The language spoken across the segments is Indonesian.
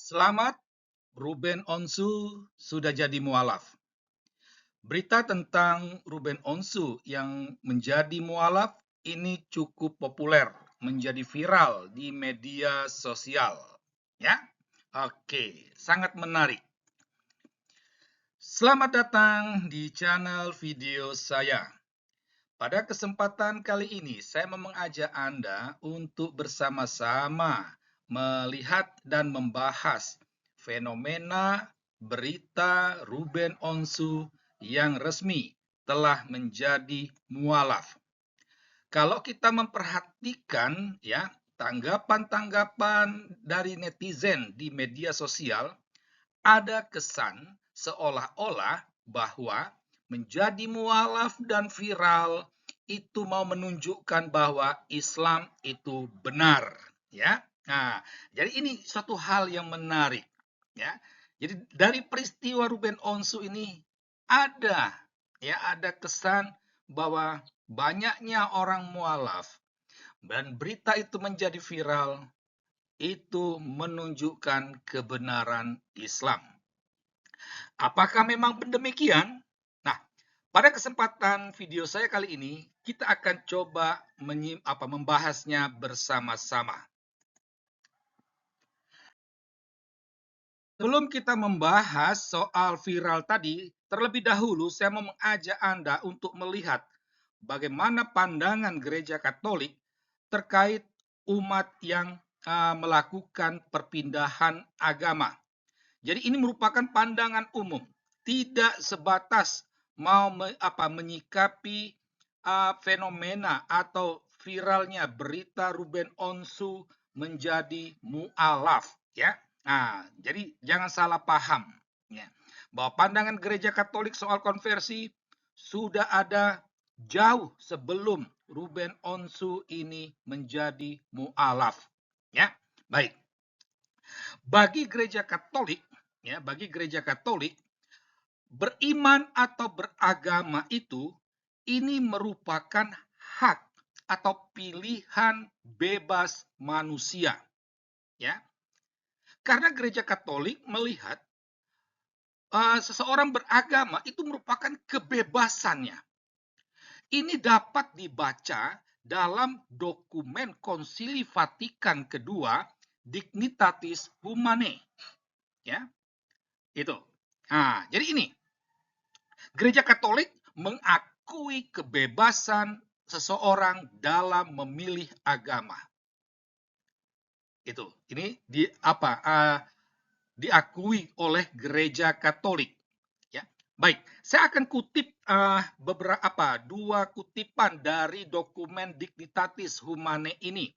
Selamat, Ruben Onsu sudah jadi mualaf. Berita tentang Ruben Onsu yang menjadi mualaf ini cukup populer, menjadi viral di media sosial. Ya, oke, sangat menarik. Selamat datang di channel video saya. Pada kesempatan kali ini, saya mau mengajak Anda untuk bersama-sama melihat dan membahas fenomena berita Ruben Onsu yang resmi telah menjadi mualaf. Kalau kita memperhatikan ya tanggapan-tanggapan dari netizen di media sosial, ada kesan seolah-olah bahwa menjadi mualaf dan viral itu mau menunjukkan bahwa Islam itu benar, ya. Nah, jadi ini suatu hal yang menarik, ya. Jadi dari peristiwa Ruben Onsu ini ada kesan bahwa banyaknya orang mualaf dan berita itu menjadi viral itu menunjukkan kebenaran Islam. Apakah memang demikian? Nah, pada kesempatan video saya kali ini, kita akan coba membahasnya bersama-sama. Sebelum kita membahas soal viral tadi, terlebih dahulu saya mau mengajak Anda untuk melihat bagaimana pandangan Gereja Katolik terkait umat yang melakukan perpindahan agama. Jadi ini merupakan pandangan umum, tidak sebatas mau menyikapi fenomena atau viralnya berita Ruben Onsu menjadi mualaf, ya. Nah, jadi jangan salah paham, ya, bahwa pandangan Gereja Katolik soal konversi sudah ada jauh sebelum Ruben Onsu ini menjadi mualaf, ya. Baik. Bagi Gereja Katolik, beriman atau beragama itu ini merupakan hak atau pilihan bebas manusia, ya. Karena Gereja Katolik melihat seseorang beragama itu merupakan kebebasannya. Ini dapat dibaca dalam dokumen Konsili Vatikan kedua, Dignitatis Humanae, ya. Itu. Nah, jadi ini Gereja Katolik mengakui kebebasan seseorang dalam memilih agama. Itu. Ini diakui oleh Gereja Katolik. Ya. Baik, saya akan kutip dua kutipan dari dokumen Dignitatis Humanae ini.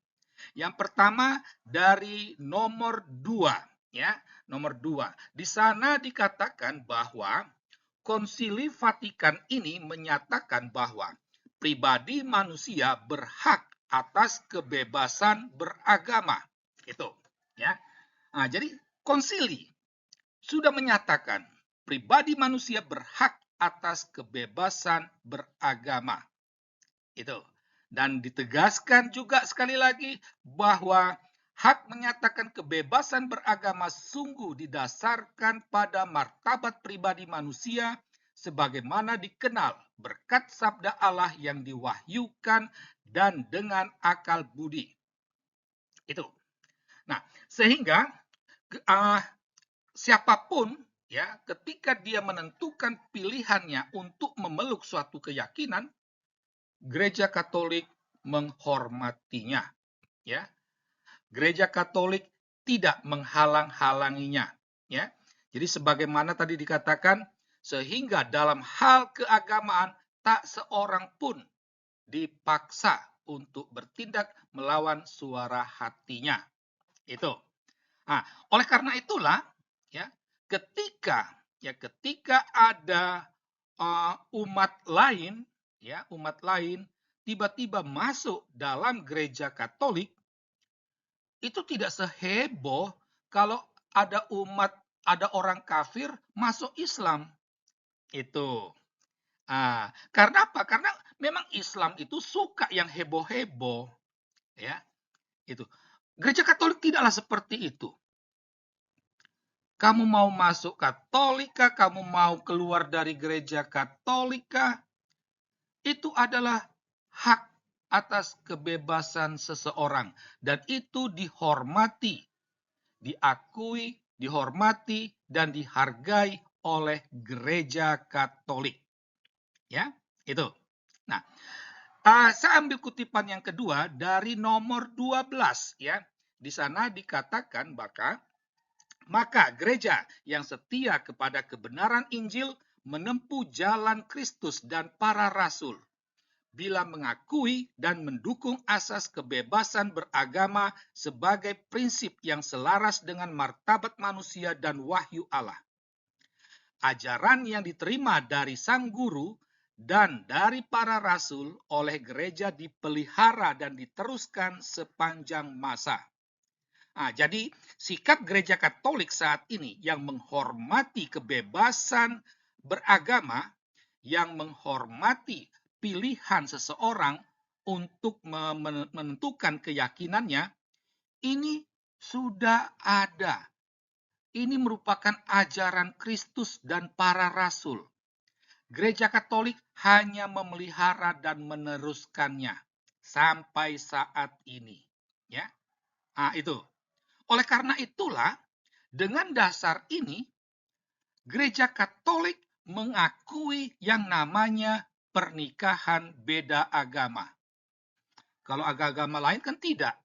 Yang pertama dari nomor 2, ya, nomor 2. Di sana dikatakan bahwa Konsili Vatikan ini menyatakan bahwa pribadi manusia berhak atas kebebasan beragama. Itu, ya. Nah, jadi konsili sudah menyatakan pribadi manusia berhak atas kebebasan beragama. Itu. Dan ditegaskan juga sekali lagi bahwa hak menyatakan kebebasan beragama sungguh didasarkan pada martabat pribadi manusia sebagaimana dikenal berkat sabda Allah yang diwahyukan dan dengan akal budi. Itu. Nah, sehingga siapapun ya ketika dia menentukan pilihannya untuk memeluk suatu keyakinan, Gereja Katolik menghormatinya, ya. Gereja Katolik tidak menghalang-halanginya, ya. Jadi sebagaimana tadi dikatakan, sehingga dalam hal keagamaan tak seorang pun dipaksa untuk bertindak melawan suara hatinya. Itu. Nah, oleh karena itulah, ya, ketika ada umat lain tiba-tiba masuk dalam Gereja Katolik, itu tidak seheboh kalau ada orang kafir masuk Islam. Itu. Karena apa? Karena memang Islam itu suka yang heboh-heboh, ya. Itu. Gereja Katolik tidaklah seperti itu. Kamu mau masuk Katolika, kamu mau keluar dari gereja Katolika, itu adalah hak atas kebebasan seseorang. Dan itu dihormati, diakui, dihormati, dan dihargai oleh gereja Katolik. Ya, itu. Nah, saya ambil kutipan yang kedua dari nomor 12 ya. Di sana dikatakan maka gereja yang setia kepada kebenaran Injil menempuh jalan Kristus dan para rasul bila mengakui dan mendukung asas kebebasan beragama sebagai prinsip yang selaras dengan martabat manusia dan wahyu Allah. Ajaran yang diterima dari sang guru dan dari para rasul oleh gereja dipelihara dan diteruskan sepanjang masa. Jadi sikap gereja Katolik saat ini yang menghormati kebebasan beragama, yang menghormati pilihan seseorang untuk menentukan keyakinannya, ini sudah ada. Ini merupakan ajaran Kristus dan para rasul. Gereja Katolik hanya memelihara dan meneruskannya sampai saat ini. Ya, itu. Oleh karena itulah, dengan dasar ini, gereja Katolik mengakui yang namanya pernikahan beda agama. Kalau agama lain kan tidak.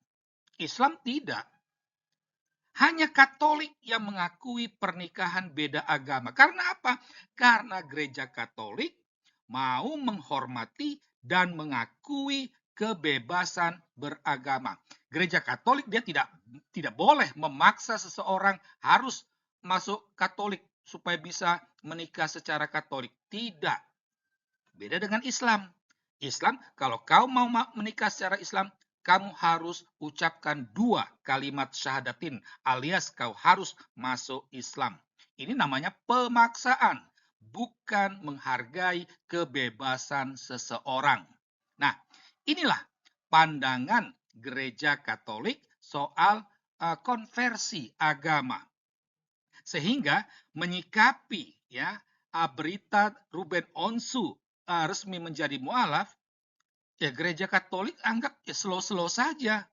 Islam tidak. Hanya Katolik yang mengakui pernikahan beda agama. Karena apa? Karena gereja Katolik mau menghormati dan mengakui kebebasan beragama. Gereja Katolik dia tidak boleh memaksa seseorang harus masuk Katolik supaya bisa menikah secara Katolik. Tidak. Beda dengan Islam. Islam, kalau kau mau menikah secara Islam, kamu harus ucapkan 2 kalimat syahadatin, alias kau harus masuk Islam. Ini namanya pemaksaan, bukan menghargai kebebasan seseorang. Nah, inilah pandangan gereja Katolik soal konversi agama. Sehingga menyikapi berita Ruben Onsu resmi menjadi mualaf, ya gereja Katolik anggap slow-slow saja.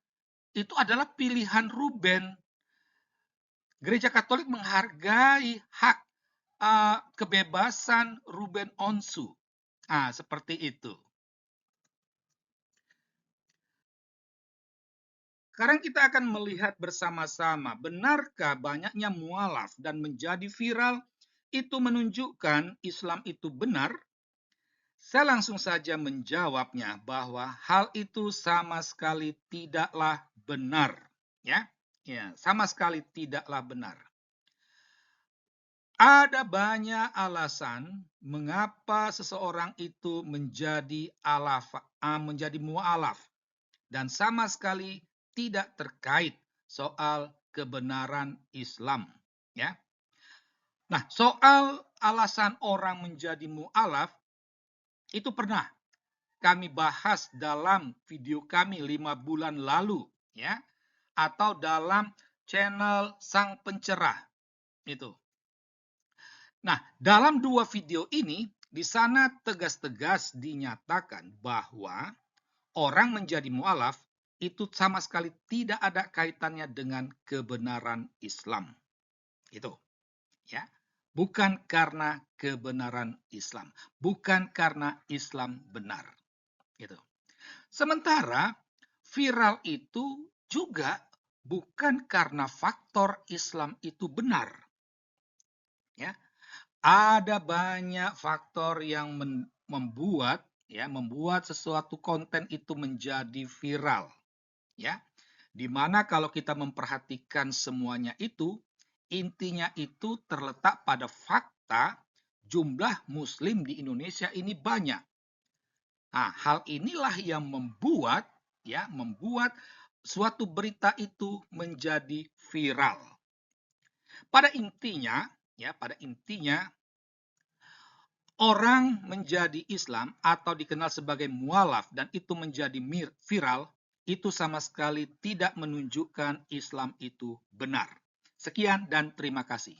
Itu adalah pilihan Ruben. Gereja Katolik menghargai hak kebebasan Ruben Onsu. Seperti itu. Sekarang kita akan melihat bersama-sama, benarkah banyaknya mualaf dan menjadi viral itu menunjukkan Islam itu benar? Saya langsung saja menjawabnya bahwa hal itu sama sekali tidaklah benar. Ya, sama sekali tidaklah benar. Ada banyak alasan mengapa seseorang itu menjadi mualaf dan sama sekali tidak terkait soal kebenaran Islam. Ya. Nah, soal alasan orang menjadi mualaf itu pernah kami bahas dalam video kami 5 bulan lalu, ya, atau dalam channel Sang Pencerah itu. Nah, dalam 2 video ini di sana tegas-tegas dinyatakan bahwa orang menjadi mualaf itu sama sekali tidak ada kaitannya dengan kebenaran Islam. Itu. Ya. Bukan karena kebenaran Islam, bukan karena Islam benar. Gitu. Sementara viral itu juga bukan karena faktor Islam itu benar. Ya. Ada banyak faktor yang membuat sesuatu konten itu menjadi viral. Ya. Dimana kalau kita memperhatikan semuanya itu, intinya itu terletak pada fakta jumlah Muslim di Indonesia ini banyak. Hal inilah yang membuat suatu berita itu menjadi viral. Pada intinya orang menjadi Islam atau dikenal sebagai mualaf dan itu menjadi viral, itu sama sekali tidak menunjukkan Islam itu benar. Sekian dan terima kasih.